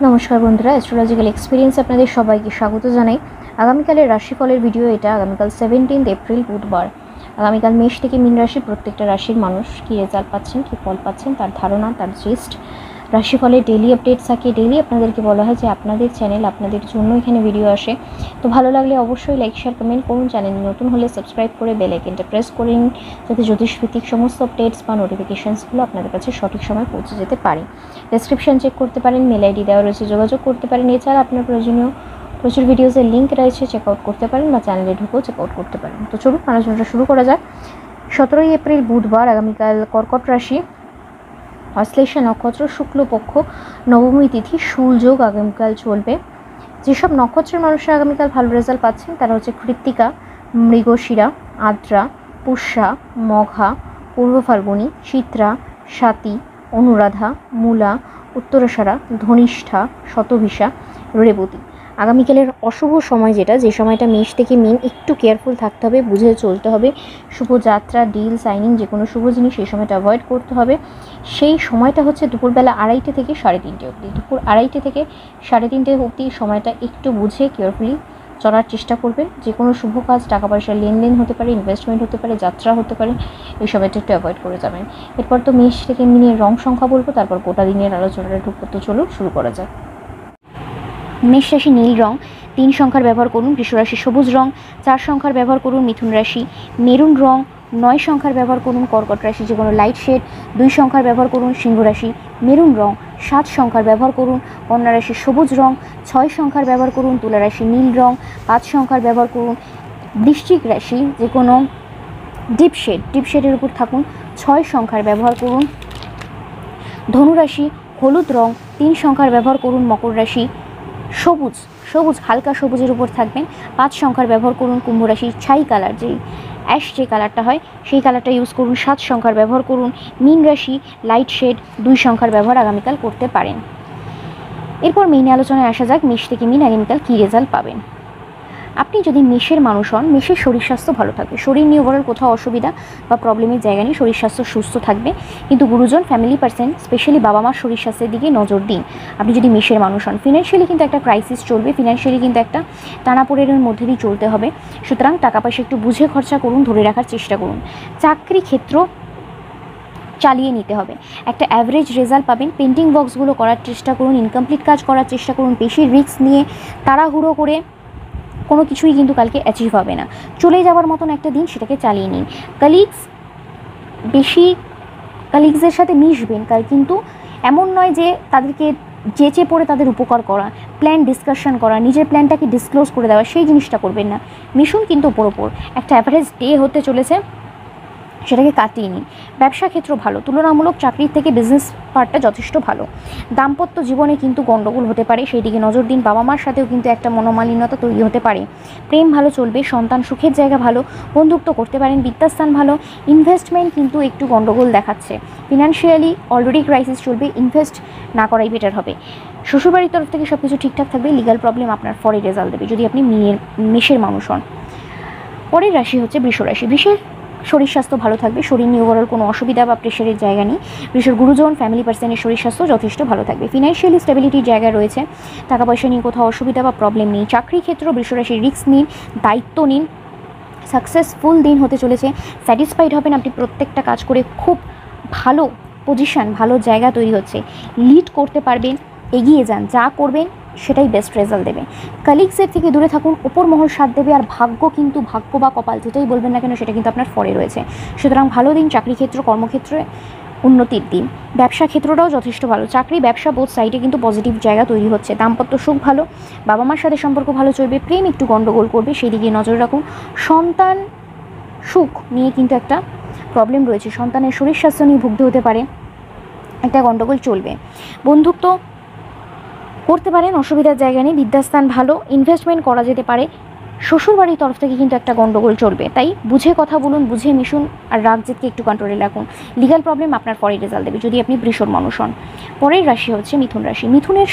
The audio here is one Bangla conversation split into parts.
নমস্কার বন্ধুরা, অ্যাস্ট্রোলজিক্যাল এক্সপিরিয়েন্স আপনাদের সবাইকে স্বাগত জানাই। আগামীকালের রাশিফলের ভিডিও এটা। আগামীকাল 17 এপ্রিল বুধবার। আগামীকাল মেষ থেকে মীন রাশি প্রত্যেকটা রাশির মানুষ কী রেজাল্ট পাচ্ছেন, কী ফল পাচ্ছেন, তার ধারণা, তার জিস্ট, রাশিফলের ডেইলি আপডেটস থাকে। ডেইলি আপনাদেরকে বলা হয় যে আপনাদের চ্যানেল, আপনাদের জন্য এখানে ভিডিও আসে। তো ভালো লাগলে অবশ্যই লাইক, শেয়ার, কমেন্ট করুন। চ্যানেল নতুন হলে সাবস্ক্রাইব করে বেল আইকনটা প্রেস করে নিন, যাতে জ্যোতিষভিত্তিক সমস্ত আপডেটস বা নোটিফিকেশানসগুলো আপনাদের কাছে সঠিক সময় পৌঁছে যেতে পারে। ডেসক্রিপশন চেক করতে পারেন, মেল আইডি দেওয়া রয়েছে, যোগাযোগ করতে পারেন। এছাড়া আপনার প্রয়োজনীয় প্রচুর ভিডিওসের লিঙ্ক রয়েছে, চেক আউট করতে পারেন বা চ্যানেলে ঢুকেও চেক আউট করতে পারেন। তো চলুন আলোচনাটা শুরু করা যাক। 17 এপ্রিল বুধবার, আগামীকাল কর্কট রাশি, অশ্লেষা নক্ষত্র, শুক্লপক্ষ, নবমী তিথি, সূর্যোগ আগামীকাল চলবে। যেসব নক্ষত্রের মানুষরা আগামীকাল ভালো রেজাল্ট পাচ্ছেন তারা হচ্ছে কৃত্তিকা, মৃগশিরা, আদ্রা, পুষ্যা, মঘা, পূর্ব ফাল্গুনী, চিত্রা, স্বাতী, অনুরাধা, মূলা, উত্তরাষাঢ়া, ধনিষ্ঠা, শতভিষা, রেবতী। আগামীকালের অশুভ সময় যেটা, যে সময়টা মেষ থেকে মীন, একটু কেয়ারফুল থাকতে হবে, বুঝে চলতে হবে। শুভযাত্রা, ডিল, সাইনিং, যে কোনো শুভ জিনিস সেই সময়টা অ্যাভয়েড করতে হবে। সেই সময়টা হচ্ছে দুপুরবেলা 2:30 থেকে 3:30 অবধি। দুপুর 2:30 থেকে 3:30 অবধি সময়টা একটু বুঝে কেয়ারফুলি চলার চেষ্টা করবেন। যে কোনো শুভ কাজ, টাকা পয়সার লেনদেন হতে পারে, ইনভেস্টমেন্ট হতে পারে, যাত্রা হতে পারে, এই সময়টা একটু অ্যাভয়েড করে যাবেন। এরপর তো মেষ থেকে মিনের রং সংখ্যা বলবো, তারপর গোটা দিনের আলোচনাটা ঢুকবো। তো চলুন শুরু করা যাক। মেষ রাশি নীল রং 3 সংখ্যার ব্যবহার করুন। বৃষ রাশি সবুজ রং 4 সংখ্যার ব্যবহার করুন। মিথুন রাশি মেরুন রং 9 সংখ্যার ব্যবহার করুন। কর্কট রাশি যে কোনো লাইট শেড 2 সংখ্যার ব্যবহার করুন। সিংহ রাশি মেরুন রং 7 সংখ্যার ব্যবহার করুন। কন্যা রাশি সবুজ রং 6 সংখ্যার ব্যবহার করুন। তুলা রাশি নীল রং 5 সংখ্যার ব্যবহার করুন। বৃশ্চিক রাশি যে কোনো ডিপ শেডের উপর থাকুন, 6 সংখ্যার ব্যবহার করুন। ধনু রাশি হলুদ রং 3 সংখ্যার ব্যবহার করুন। মকর রাশি সবুজ হালকা সবুজের উপর থাকবেন, 5 সংখ্যার ব্যবহার করুন। কুম্ভ রাশি ছাই কালার, যে অ্যাশ যে কালারটা হয় সেই কালারটা ইউজ করুন, 7 সংখ্যার ব্যবহার করুন। মীন রাশি লাইট শেড 2 সংখ্যার ব্যবহার আগামীকাল করতে পারেন। এরপর মেইন আলোচনায় আসা যাক, মেষ থেকে মীন আগামীকাল কী রেজাল্ট পাবেন। আপনি যদি মেষের মানুষ হন, মেষের শরীর স্বাস্থ্য ভালো থাকবে। শরীর নিয়ে ওভারঅল কোথাও অসুবিধা বা প্রবলেমের জায়গা নেই, শরীর স্বাস্থ্য সুস্থ থাকবে। কিন্তু গুরুজন, ফ্যামিলি পার্সন, স্পেশালি বাবা মার শরীর স্বাস্থ্যের দিকে নজর দিন। আপনি যদি মেষের মানুষ হন, ফিনান্সিয়ালি কিন্তু একটা ক্রাইসিস চলবে, ফিনান্সিয়ালি কিন্তু একটা টানাপোড়েনের মধ্যে দিয়ে চলতে হবে। সুতরাং টাকা পয়সা একটু বুঝে খরচা করুন, ধরে রাখার চেষ্টা করুন। চাকরি ক্ষেত্র চালিয়ে নিতে হবে, একটা অ্যাভারেজ রেজাল্ট পাবেন। পেন্টিং বক্সগুলো করার চেষ্টা করুন, ইনকমপ্লিট কাজ করার চেষ্টা করুন। বেশি রিস্ক নিয়ে তাড়াহুড়ো করে কোনো কিছুই কিন্তু কালকে অ্যাচিভ হবে না। চলে যাওয়ার মতন একটা দিন, সেটাকে চালিয়ে নিন। কালিগসের সাথে মিশবেন, কিন্তু এমন নয় যে তাদেরকে যেচে পড়ে তাদের উপকার করা, প্ল্যান ডিসকাশন করা, নিজের প্ল্যানটাকে ডিসক্লোজ করে দেওয়া, সেই জিনিসটা করবেন না। মিশুন কিন্তু ওপর একটা অ্যাভারেজ ডে হতে চলেছে, সেটাকে কাটিয়ে নিন। ব্যবসা ক্ষেত্র ভালো, তুলনামূলক চাকরির থেকে বিজনেস পার্টটা যথেষ্ট ভালো। দাম্পত্য জীবনে কিন্তু গণ্ডগোল হতে পারে, সেই দিকে নজর দিন। বাবা মার সাথেও কিন্তু একটা মনোমালিন্যতা তৈরি হতে পারে। প্রেম ভালো চলবে, সন্তান সুখের জায়গা ভালো, বন্ধুত্ব করতে পারেন, বিদ্যাস্থান ভালো। ইনভেস্টমেন্ট কিন্তু একটু গণ্ডগোল দেখাচ্ছে। ফিনান্সিয়ালি অলরেডি ক্রাইসিস চলবে, ইনভেস্ট না করাই বেটার হবে। শ্বশুরবাড়ির তরফ থেকে সব কিছু ঠিকঠাক থাকবে। লিগাল প্রবলেম আপনার ফরে রেজাল্ট দেবে যদি আপনি মেষের মানুষ হন। পরের রাশি হচ্ছে বৃষ রাশি। বৃষের শরীর স্বাস্থ্য ভালো থাকবে, শরীর নিয়ে ওভারঅল কোনো অসুবিধা বা প্রেশারের জায়গা নেই। বৃষের গুরুজন, ফ্যামিলি পার্সনের শরীর স্বাস্থ্য যথেষ্ট ভালো থাকবে। ফিনান্সিয়ালি স্টেবিলিটির জায়গা রয়েছে, টাকা পয়সা নিয়ে কোথাও অসুবিধা বা প্রবলেম নেই। চাকরি ক্ষেত্র বৃষ রাশির রিস্ক নিন, দায়িত্ব নিন। সাকসেসফুল দিন হতে চলেছে, স্যাটিসফাইড হবেন। আপনি প্রত্যেকটা কাজ করে খুব ভালো পজিশান, ভালো জায়গা তৈরি হচ্ছে, লিড করতে পারবেন। এগিয়ে যান, যা করবেন সেটাই বেস্ট রেজাল্ট দেবে। কালিগসের থেকে দূরে থাকুন, ওপর মহল সাথ দেবে। আর ভাগ্য বা কপাল যেটাই বলবেন না কেন, সেটা কিন্তু আপনার ফরে রয়েছে। সুতরাং ভালো দিন, চাকরি ক্ষেত্র, কর্মক্ষেত্রে উন্নতির দিন। ব্যবসা ক্ষেত্রটাও যথেষ্ট ভালো, চাকরি ব্যবসা বোথ সাইডে কিন্তু পজিটিভ জায়গা তৈরি হচ্ছে। দাম্পত্য সুখ ভালো, বাবা মার সাথে সম্পর্ক ভালো চলবে। প্রেম একটু গণ্ডগোল করবে, সেই দিকে নজর রাখুন। সন্তান সুখ নিয়ে কিন্তু একটা প্রবলেম রয়েছে, সন্তানের শরীর স্বাস্থ্য নিয়ে ভুগতে হতে পারে, একটা গণ্ডগোল চলবে। বন্ধুত্ব করতে পারেন, অসুবিধার জায়গা নেই। বিদ্যাস্থান ভালো, ইনভেস্টমেন্ট করা যেতে পারে। শ্বশুরবাড়ির তরফ থেকে কিন্তু একটা গণ্ডগোল চলবে, তাই বুঝে কথা বলুন, বুঝে মিশুন। আর রাগ জেদকে একটু কন্ট্রোলে রাখুন। লিগাল প্রবলেম আপনার পরে রেজাল্ট দেবে যদি আপনি বৃষর মানুষ হন। পরের রাশি হচ্ছে মিথুন রাশি। মিথুনের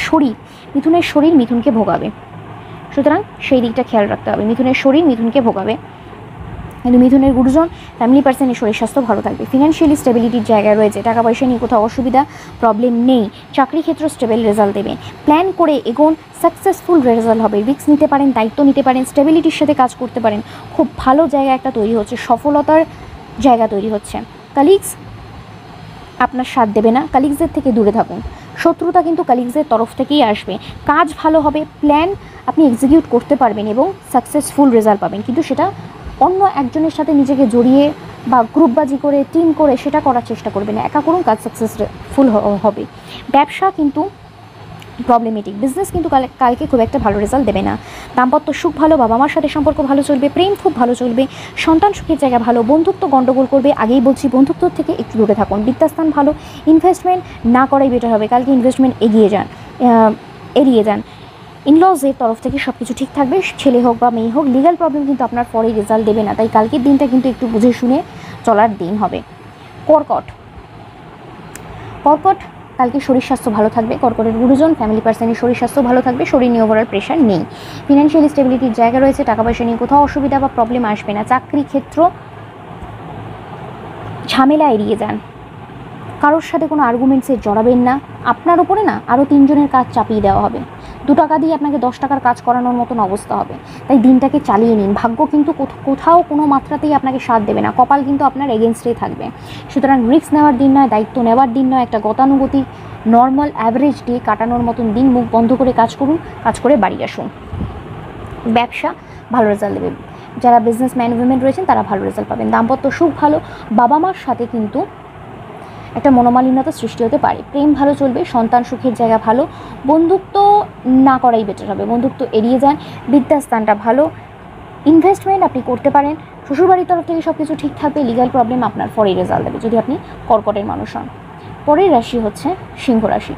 শরীর মিথুনকে ভোগাবে, সুতরাং সেই দিকটা খেয়াল রাখতে হবে। মিথুনের শরীর মিথুনকে ভোগাবে। কিন্তু মিথুনের গুরুজন ফ্যামিলি পার্সনের শরীর স্বাস্থ্য ভালো থাকবে। ফিনান্সিয়ালি স্টেবিলিটির জায়গায় রয়েছে, টাকা পয়সা নিয়ে কোথাও অসুবিধা প্রবলেম নেই। চাকরি ক্ষেত্র স্টেবল রেজাল্ট দেবে। প্ল্যান করে এগোন, সাকসেসফুল রেজাল্ট হবে। রিস্ক নিতে পারেন, দায়িত্ব নিতে পারেন, স্টেবিলিটির সাথে কাজ করতে পারেন। খুব ভালো জায়গা একটা তৈরি হচ্ছে, সফলতার জায়গা তৈরি হচ্ছে। কালিগস আপনার সাথ দেবে না, কালিগসদের থেকে দূরে থাকুন। শত্রুতা কিন্তু কালিগসদের তরফ থেকেই আসবে। কাজ ভালো হবে, প্ল্যান আপনি এক্সিকিউট করতে পারবেন এবং সাকসেসফুল রেজাল্ট পাবেন, কিন্তু সেটা অন্য একজনের সাথে নিজেকে জড়িয়ে বা গ্রুপবাজি করে টিম করে সেটা করার চেষ্টা করবেন না। একা করুন, কাজ সাকসেসফুল হবে। ব্যবসা কিন্তু প্রবলেমেটিক, বিজনেস কিন্তু কালকে খুব একটা ভালো রেজাল্ট দেবে না। দাম্পত্য সুখ ভালো, বাবা মার সাথে সম্পর্ক ভালো চলবে, প্রেম খুব ভালো চলবে, সন্তান সুখের জায়গা ভালো। বন্ধুত্ব গণ্ডগোল করবে, আগেই বলছি বন্ধুত্ব থেকে একটু দূরে থাকুন। বিদ্যাস্থান ভালো, ইনভেস্টমেন্ট না করাই বেটার হবে। কালকে ইনভেস্টমেন্ট এড়িয়ে যান। ইনলজের তরফ থেকে সব কিছু ঠিক থাকবে, ছেলে হোক বা মেয়ে হোক। লিগাল প্রবলেম কিন্তু আপনার পরে রেজাল্ট দেবে না, তাই কালকের দিনটা কিন্তু একটু বুঝে শুনে চলার দিন হবে। কর্কট কালকে শরীর স্বাস্থ্য ভালো থাকবে। কর্কটের গুরুজন ফ্যামিলি পার্সনের শরীর স্বাস্থ্য ভালো থাকবে, শরীর নিয়ে ওভারঅল প্রেশার নেই। ফিনান্সিয়াল স্টেবিলিটির জায়গা রয়েছে, টাকা পয়সা নিয়ে কোথাও অসুবিধা বা প্রবলেম আসবে না। চাকরি ক্ষেত্র ঝামেলা এড়িয়ে যান, কারোর সাথে কোনো আর্গুমেন্টসে জড়াবেন না। আপনার উপরে না আরও 3 জনের কাজ চাপিয়ে দেওয়া হবে, 2 টাকা দিয়ে আপনাকে 10 টাকার কাজ করানোর মতন অবস্থা হবে। তাই দিনটাকে চালিয়ে নিন। ভাগ্য কিন্তু কোথাও কোনো মাত্রাতেই আপনাকে সাথ দেবে না, কপাল কিন্তু আপনার এগেনস্টেই থাকবে। সুতরাং রিস্ক নেওয়ার দিন নয়, দায়িত্ব নেওয়ার দিন নয়, একটা গতানুগতিক নর্মাল অ্যাভারেজ ডে কাটানোর মতন দিন। মুখ বন্ধ করে কাজ করুন, কাজ করে বাড়ি আসুন। ব্যবসা ভালো রেজাল্ট দেবে, যারা বিজনেসম্যান উইমেন রয়েছেন তারা ভালো রেজাল্ট পাবেন। দাম্পত্য সুখ ভালো, বাবা মার সাথে কিন্তু একটা মনোমালিন্যতা সৃষ্টি হতে পারে। প্রেম ভালো চলবে, সন্তান সুখের জায়গা ভালো। বন্ধুত্ব না করাই বেটার হবে, বন্ধুত্ব এড়িয়ে যান। বিদ্যাস্থানটা ভালো, ইনভেস্টমেন্ট আপনি করতে পারেন। শ্বশুরবাড়ির তরফ থেকে সব কিছু ঠিক থাকবে। লিগাল প্রবলেম আপনার পরে রেজাল্ট দেবে যদি আপনি কর্কটের মানুষ হন। পরের রাশি হচ্ছে সিংহ রাশি।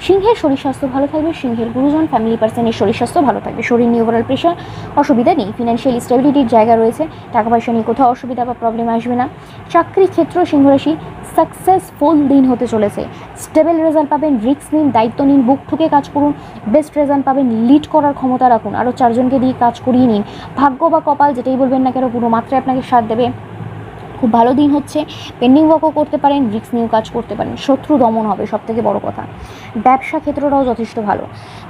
সিংহের শরীর স্বাস্থ্য ভালো থাকবে, সিংহের গুরুজন ফ্যামিলি পার্সনের শরীর স্বাস্থ্য ভালো থাকবে, শরীর নিয়ে ওভারঅল প্রেশার অসুবিধা নেই। ফিনান্সিয়াল স্টেবিলিটির জায়গা রয়েছে, টাকা পয়সা নিয়ে কোথাও অসুবিধা বা প্রবলেম আসবে না। চাকরি ক্ষেত্র সিংহ রাশি সাকসেসফুল দিন হতে চলেছে, স্টেবল রেজাল্ট পাবেন। রিস্ক নিন, দায়িত্ব নিন, বুক ঠুকে কাজ করুন, বেস্ট রেজাল্ট পাবেন। লিড করার ক্ষমতা রাখুন, আরও 4 জনকে দিয়ে কাজ করিয়ে নিন। ভাগ্য বা কপাল যেটাই বলবেন না কেন পুরো মাত্রায় আপনাকে সাথ দেবে। খুব ভালো দিন হচ্ছে, পেন্ডিং ওয়ার্কও করতে পারেন, রিস্ক নিয়েও কাজ করতে পারেন। শত্রু দমন হবে, সবথেকে বড় কথা। ব্যবসা ক্ষেত্রটাও যথেষ্ট ভালো,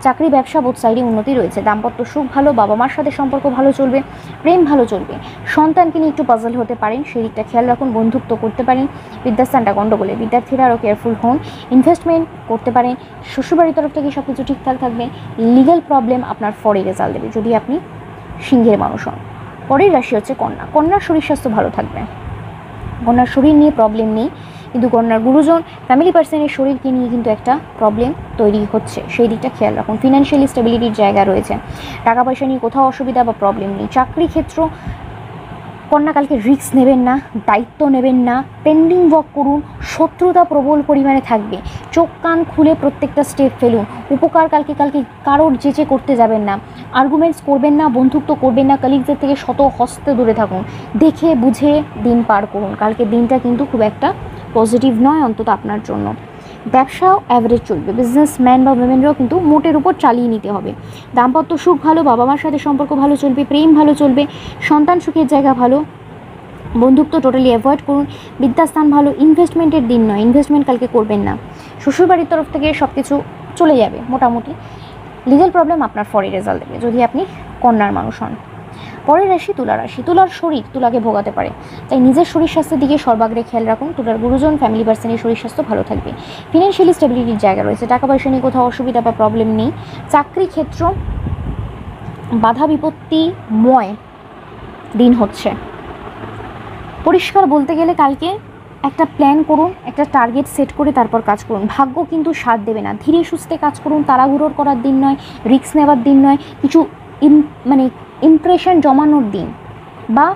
চাকরি ব্যবসা বোথ সাইডে উন্নতি রয়েছে। দাম্পত্য সুখ ভালো, বাবা মার সাথে সম্পর্ক ভালো চলবে, প্রেম ভালো চলবে। সন্তানকে নিয়ে একটু পাজল হতে পারেন, সেই দিকটা খেয়াল রাখুন। বন্ধুত্ব করতে পারেন, বিদ্যাস্থানটা গণ্ডগোলে, বিদ্যার্থীরা আরও কেয়ারফুল হন। ইনভেস্টমেন্ট করতে পারেন, শ্বশুরবাড়ির তরফ থেকে সব কিছু ঠিকঠাক থাকবে। লিগ্যাল প্রবলেম আপনার পরে রেজাল্ট দেবে যদি আপনি সিংহের মানুষ হন। পরের রাশি হচ্ছে কন্যা। কন্যার শরীর স্বাস্থ্য ভালো থাকবে, কন্যার শরীর নিয়ে প্রবলেম নেই, কিন্তু কন্যার গুরুজন ফ্যামিলি পার্সনের শরীরকে নিয়ে কিন্তু একটা প্রবলেম তৈরি হচ্ছে, সেই দিকটা খেয়াল রাখুন। ফিনান্সিয়ালি স্টেবিলিটির জায়গা রয়েছে, টাকা পয়সা নিয়ে কোথাও অসুবিধা বা প্রবলেম নেই। চাকরি ক্ষেত্র কন্যা কালকে রিস্ক নেবেন না, দায়িত্ব নেবেন না, পেন্ডিং ওয়ার্ক করুন। শত্রুতা প্রবল পরিমাণে থাকবে, চোখ কান খুলে প্রত্যেকটা স্টেপ ফেলুন। উপকার কালকে কারোর যেচে করতে যাবেন না, আর্গুমেন্টস করবেন না, বন্ধুত্ব করবেন না। কলিগদের থেকে শত হস্তে দূরে থাকুন, দেখে বুঝে দিন পার করুন। কালকে দিনটা কিন্তু খুব একটা পজিটিভ নয়, অন্তত আপনার জন্য। ব্যবসাও অ্যাভারেজ চলবে, বিজনেসম্যান বা উইমেনরাও কিন্তু মোটের উপর চালিয়ে নিতে হবে। দাম্পত্য সুখ ভালো, বাবা মার সাথে সম্পর্ক ভালো চলবে, প্রেম ভালো চলবে, সন্তান সুখের জায়গা ভালো। বন্ধুত্ব টোটালি অ্যাভয়েড করুন। বিদ্যাস্থান ভালো, ইনভেস্টমেন্টের দিন নয়, ইনভেস্টমেন্ট কালকে করবেন না। শ্বশুরবাড়ির তরফ থেকে সব কিছু চলে যাবে মোটামুটি। লিগ্যাল প্রবলেম আপনার পরে রেজাল্ট দেবে যদি আপনি কন্যার মানুষ হন। পরের রাশি তুলা রাশি। তুলার শরীর তুলাকে ভোগাতে পারে, তাই নিজের শরীর স্বাস্থ্যের দিকে সর্বাগ্রে খেয়াল রাখুন। তুলার গুরুজন ফ্যামিলি পার্সনের শরীর স্বাস্থ্য ভালো থাকবে। ফিনান্সিয়ালি স্টেবিলিটির জায়গা রয়েছে, টাকা পয়সা নিয়ে কোথাও অসুবিধা বা প্রবলেম নেই। চাকরি ক্ষেত্র বাধা বিপত্তিময় দিন হচ্ছে। পরিষ্কার বলতে গেলে কালকে একটা প্ল্যান করুন, একটা টার্গেট সেট করে তারপর কাজ করুন। ভাগ্য কিন্তু সাথ দেবে না, ধীরে সুস্থে কাজ করুন। তাড়াহুড়োর করার দিন নয়, রিস্ক নেওয়ার দিন নয়, কিছু ইমপ্রেশন জমানোর দিন বা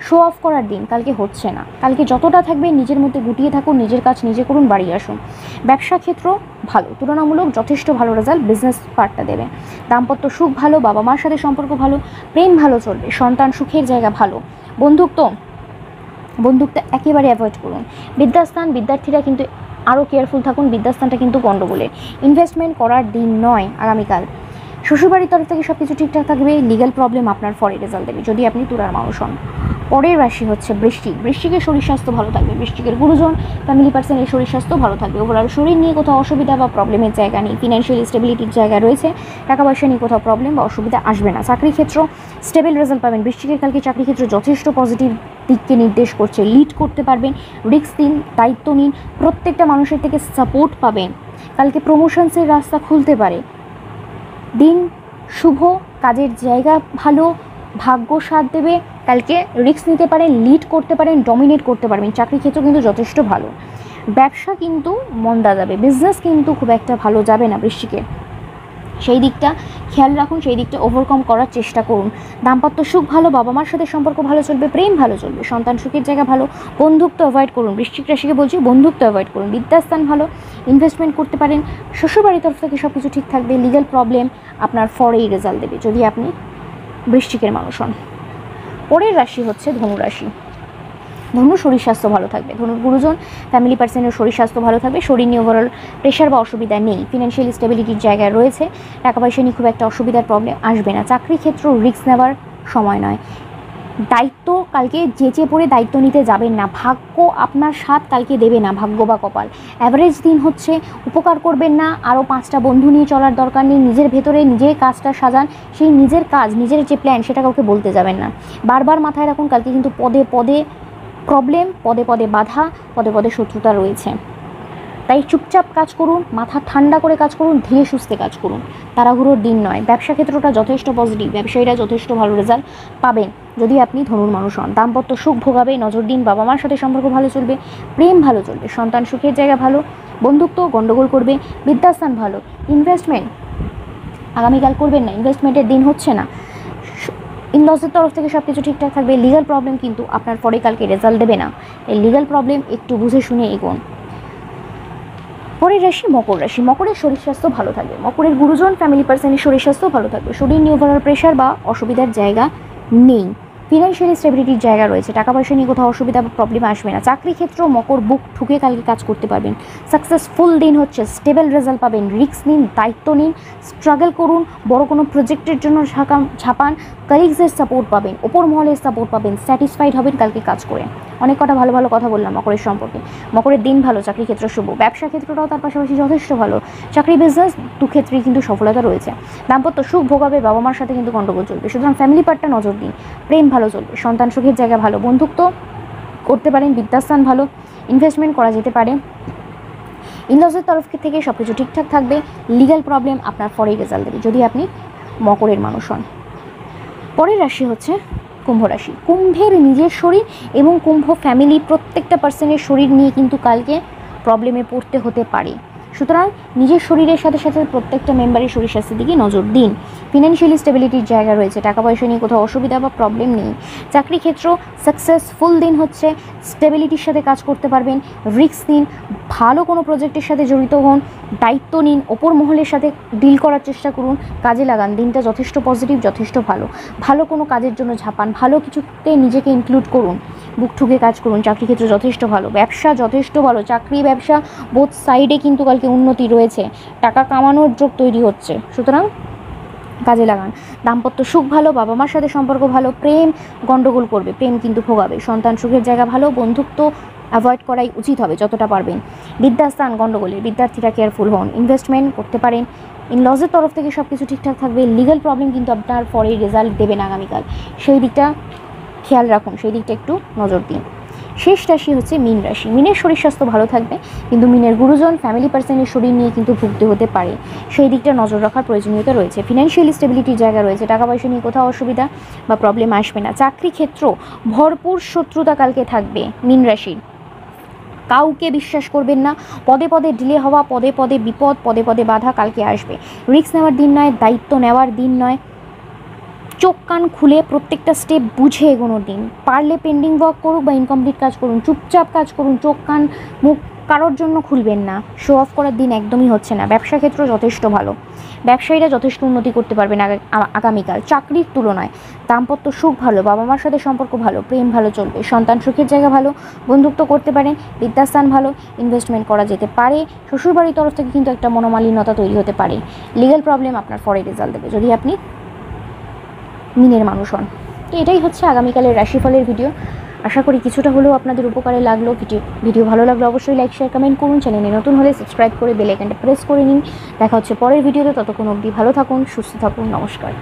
শো অফ করার দিন কালকে হচ্ছে না। কালকে যতটা থাকবে নিজের মধ্যে গুটিয়ে থাকুন, নিজের কাজ নিজে করুন, বাড়ি আসুন। ব্যবসা ক্ষেত্র ভালো, তুলনামূলক যথেষ্ট ভালো রেজাল্ট বিজনেস পার্টটা দেবে। দাম্পত্য সুখ ভালো, বাবা মার সাথে সম্পর্ক ভালো, প্রেম ভালো চলবে, সন্তান সুখের জায়গা ভালো। বন্ধুত্ব একেবারে অ্যাভয়েড করুন। বিদ্যাস্থান বিদ্যার্থীরা কিন্তু আরও কেয়ারফুল থাকুন, বিদ্যাস্থানটা কিন্তু গণ্ডগোলের। ইনভেস্টমেন্ট করার দিন নয় আগামীকাল। শ্বশুরবাড়ির তরফ থেকে সব কিছু ঠিকঠাক থাকবে। লিগ্যাল প্রবলেম আপনার পরে রেজাল্ট দেবে যদি আপনি তুলার মানুষ হন। পরের রাশি হচ্ছে বৃশ্চিক। বৃশ্চিকের শরীর স্বাস্থ্য ভালো থাকবে। বৃশ্চিকের গুরুজন ফ্যামিলি পার্সনের শরীর স্বাস্থ্য ভালো থাকবে। ওভারঅল শরীর নিয়ে কোথাও অসুবিধা বা প্রবলেমের জায়গা নেই। ফিনান্সিয়াল স্টেবিলিটির জায়গা রয়েছে। টাকা পয়সা নিয়ে কোথাও প্রবলেম বা অসুবিধা আসবে না। চাকরি ক্ষেত্র স্টেবল রেজাল্ট পাবেন। বৃশ্চিকের কালকে চাকরি ক্ষেত্র যথেষ্ট পজিটিভ দিককে নির্দেশ করছে। লিড করতে পারবেন, রিস্ক নিন, দায়িত্ব নিন, প্রত্যেকটা মানুষের থেকে সাপোর্ট পাবেন। কালকে প্রমোশনসের রাস্তা খুলতে পারে। দিন শুভ, কাজের জায়গা ভালো, ভাগ্য সাথ দেবে। কালকে রিস্ক নিতে পারেন, লিড করতে পারেন, ডমিনেট করতে পারবেন। চাকরি ক্ষেত্র কিন্তু যথেষ্ট ভালো। ব্যবসা কিন্তু মন্দা যাবে, বিজনেস কিন্তু খুব একটা ভালো যাবে না বৃশ্চিকে। সেই দিকটা খেয়াল রাখুন, সেই দিকটা ওভারকাম করার চেষ্টা করুন। দাম্পত্য সুখ ভালো, বাবা মার সাথে সম্পর্ক ভালো চলবে, প্রেম ভালো চলবে, সন্তান সুখের জায়গা ভালো। বন্ধুত্ব অ্যাভয়েড করুন। বৃশ্চিক রাশিকে বলছি বন্ধুত্ব অ্যাভয়েড করুন। বিদ্যাস্থান ভালো, ইনভেস্টমেন্ট করতে পারেন। শ্বশুরবাড়ির তরফ থেকে সব কিছু ঠিক থাকবে। লিগ্যাল প্রবলেম আপনার ফরেই রেজাল্ট দেবে যদি আপনি বৃশ্চিকের মানুষ হন। পরের রাশি হচ্ছে ধনুরাশি। ধনুর শরীর স্বাস্থ্য ভালো থাকবে। ধনুর গুরুজন ফ্যামিলি পার্সনের শরীর স্বাস্থ্য ভালো থাকবে। শরীর নিয়ে ওভারঅল প্রেশার বা অসুবিধা নেই। ফিনান্সিয়াল স্টেবিলিটির জায়গায় রয়েছে। টাকা পয়সা নিয়ে খুব একটা অসুবিধার প্রবলেম আসবে না। চাকরি ক্ষেত্র রিস্ক নেওয়ার সময় নয়। দায়িত্ব কালকে যেচে পড়ে দায়িত্ব নিতে যাবেন না। ভাগ্য আপনার সাথ কালকে দেবে না, ভাগ্য বা কপাল। অ্যাভারেজ দিন হচ্ছে, উপকার করবেন না। আরও 5টা বন্ধু নিয়ে চলার দরকার নেই। নিজের ভেতরে নিজের কাজটা সাজান। সেই নিজের কাজ, নিজের যে প্ল্যান, সেটা কাউকে বলতে যাবেন না। বারবার মাথায় রাখুন কালকে কিন্তু পদে পদে প্রবলেম, পদে পদে বাধা, পদে পদে শত্রুতা রয়েছে। তাই চুপচাপ কাজ করুন, মাথা ঠান্ডা করে কাজ করুন, ধীরে সুস্থে কাজ করুন। তাড়াহুড়োর দিন নয়। ব্যবসা ক্ষেত্রটা যথেষ্ট পজিটিভ। ব্যবসায়ীরা যথেষ্ট ভালো রেজাল্ট পাবেন যদি আপনি ধনুর মানুষ হন। দাম্পত্য সুখ ভোগাবে, নজর দিন, বাবা মার সাথে সম্পর্ক ভালো চলবে, প্রেম ভালো চলবে, সন্তান সুখের জায়গা ভালো। বন্ধুত্ব গণ্ডগোল করবে। বিদ্যাস্থান ভালো। ইনভেস্টমেন্ট আগামীকাল করবেন না, ইনভেস্টমেন্টের দিন হচ্ছে না। ইনলসের তরফ থেকে সব কিছু ঠিকঠাক থাকবে। লিগাল প্রবলেম কিন্তু আপনার পরে কালকে রেজাল্ট দেবে না। এই লিগাল প্রবলেম একটু বুঝে শুনে এগোন। পরের রাশি মকর রাশি। মকরের শরীর স্বাস্থ্য ভালো থাকবে। মকরের গুরুজন ফ্যামিলি পার্সনের শরীর স্বাস্থ্য ভালো থাকবে। শরীর নিয়ে ওভারঅল প্রেশার বা অসুবিধার জায়গা নেই। ফিনান্সিয়াল স্টেবিলিটির জায়গা রয়েছে। টাকা পয়সা নিয়ে কোথাও অসুবিধা বা প্রবলেম আসবে না। চাকরি ক্ষেত্র মকর বুক ঠুকে কালকে কাজ করতে পারবেন। সাকসেসফুল দিন হচ্ছে, স্টেবল রেজাল্ট পাবেন। রিস্ক নিন, দায়িত্ব নিন, স্ট্রাগল করুন, বড় কোনো প্রজেক্টের জন্য ছাপান। কালিগসের সাপোর্ট পাবেন, ওপর মহলের সাপোর্ট পাবেন। স্যাটিসফাইড হবেন কালকে কাজ করে। অনেক কটা ভালো ভালো কথা বললাম মকরের সম্পর্কে। মকরের দিন ভালো, চাকরি ক্ষেত্র শুভ। ব্যবসা ক্ষেত্রটাও তার পাশাপাশি যথেষ্ট ভালো। চাকরি বিজনেস দু ক্ষেত্রেই কিন্তু সফলতা রয়েছে। দাম্পত্য সুখ ভোগাবে, বাবা মার সাথে কিন্তু গণ্ডগোল চলবে, সুতরাং ফ্যামিলি পার্টটা নজর দিন। প্রেম ভালো চলবে, সন্তান সুখের জায়গা ভালো। বন্ধুত্ব করতে পারেন। বিদ্যাস্থান ভালো, ইনভেস্টমেন্ট করা যেতে পারে। ইনলসের তরফ থেকে সব কিছু ঠিকঠাক থাকবে। লিগ্যাল প্রবলেম আপনার পরেই রেজাল্ট দেবে যদি আপনি মকরের মানুষ হন। পরের রাশি হচ্ছে কুম্ভ রাশি। কুম্ভের নিজের শরীর এবং কুম্ভ ফ্যামিলি প্রত্যেকটা পার্সনের শরীর নিয়ে কিন্তু কালকে প্রবলেমে পড়তে হতে পারে। সুতরাং নিজের শরীরের সাথে সাথে প্রত্যেকটা মেম্বারের শরীর স্বাস্থ্যের দিকে নজর দিন। ফিনান্সিয়াল স্টেবিলিটির জায়গা রয়েছে। টাকা পয়সা নিয়ে কোথাও অসুবিধা বা প্রবলেম নেই। চাকরি ক্ষেত্র সাকসেসফুল দিন হচ্ছে, স্টেবিলিটির সাথে কাজ করতে পারবেন। রিস্ক নিন, ভালো কোনো প্রজেক্টের সাথে জড়িত হন, দায়িত্ব নিন, ওপর মহলের সাথে ডিল করার চেষ্টা করুন, কাজে লাগান। দিনটা যথেষ্ট পজিটিভ, যথেষ্ট ভালো। ভালো কোনো কাজের জন্য ঝাঁপান, ভালো কিছুতে নিজেকে ইনক্লুড করুন, বুক ঠুকে কাজ করুন। চাকরি ক্ষেত্র যথেষ্ট ভালো, ব্যবসা যথেষ্ট ভালো। চাকরি ব্যবসা বোথ সাইডে কিন্তু কালকে উন্নতি রয়েছে। টাকা কামানোর যোগ তৈরি হচ্ছে, সুতরাং কাজে লাগান। দাম্পত্য সুখ ভালো, বাবা মার সাথে সম্পর্ক ভালো। প্রেম গণ্ডগোল করবে, প্রেম কিন্তু ভোগাবে। সন্তান সুখের জায়গা ভালো। বন্ধুত্ব অ্যাভয়েড করাই উচিত হবে যতটা পারবেন। বিদ্যাস্থান গণ্ডগোলের, বিদ্যার্থীরা কেয়ারফুল হন। ইনভেস্টমেন্ট করতে পারেন। ইনলসের তরফ থেকে সব কিছু ঠিকঠাক থাকবে। লিগ্যাল প্রবলেম কিন্তু আপনার পরে রেজাল্ট দেবেন আগামীকাল, সেই দিকটা খেয়াল রাখুন, সেই দিকটা একটু নজর দিন। শেষ রাশি হচ্ছে মীন রাশি। মীনের শরীর স্বাস্থ্য ভালো থাকবে, কিন্তু মীনের গুরুজন ফ্যামিলি পার্সনের শরীর নিয়ে কিন্তু ভুগতে হতে পারে। সেই দিকটা নজর রাখার প্রয়োজনীয়তা রয়েছে। ফিনান্সিয়াল স্টেবিলিটির জায়গা রয়েছে। টাকা পয়সা নিয়ে কোথাও অসুবিধা বা প্রবলেম আসবে না। চাকরি ক্ষেত্র ভরপুর শত্রুতা কালকে থাকবে মীন রাশির। কাউকে বিশ্বাস করবেন না। পদে পদে ডিলে হওয়া, পদে পদে বিপদ, পদে পদে বাধা কালকে আসবে। রিস্ক নেওয়ার দিন নয়, দায়িত্ব নেওয়ার দিন নয়। চোখ কান খুলে প্রত্যেকটা স্টেপ বুঝে এগোনোর দিন। পারলে পেন্ডিং ওয়ার্ক করুক বা ইনকমপ্লিট কাজ করুন, চুপচাপ কাজ করুন। চোখ কান মুখ কারোর জন্য খুলবেন না। শো অফ করার দিন একদমই হচ্ছে না। ব্যবসা ক্ষেত্র যথেষ্ট ভালো, ব্যবসায়ীরা যথেষ্ট উন্নতি করতে পারবেন আগামীকাল চাকরির তুলনায়। দাম্পত্য সুখ ভালো, বাবা মার সাথে সম্পর্ক ভালো, প্রেম ভালো চলবে। সন্তান সুখের জায়গা ভালো, বন্ধুত্ব করতে পারেন। বিদ্যাস্থান ভালো, ইনভেস্টমেন্ট করা যেতে পারে। শ্বশুরবাড়ির তরফ থেকে কিন্তু একটা মনোমালিন্যতা তৈরি হতে পারে। লিগ্যাল প্রবলেম আপনার পরে রেজাল্ট দেবে যদি আপনি মীনের মানুষ হন। তো তো এটাই হচ্ছে আগামীকালের রাশিফলের ভিডিও। আশা করি কিছুটা হলেও আপনাদের উপকারে লাগলো। ভিডিও ভালো লাগলে অবশ্যই লাইক শেয়ার কমেন্ট করুন। চ্যানেলে নতুন হলে সাবস্ক্রাইব করে বেল আইকনটা প্রেস করে নিন। দেখা হচ্ছে পরের ভিডিওতে। ততক্ষণ অবধি ভালো থাকুন, সুস্থ থাকুন। নমস্কার।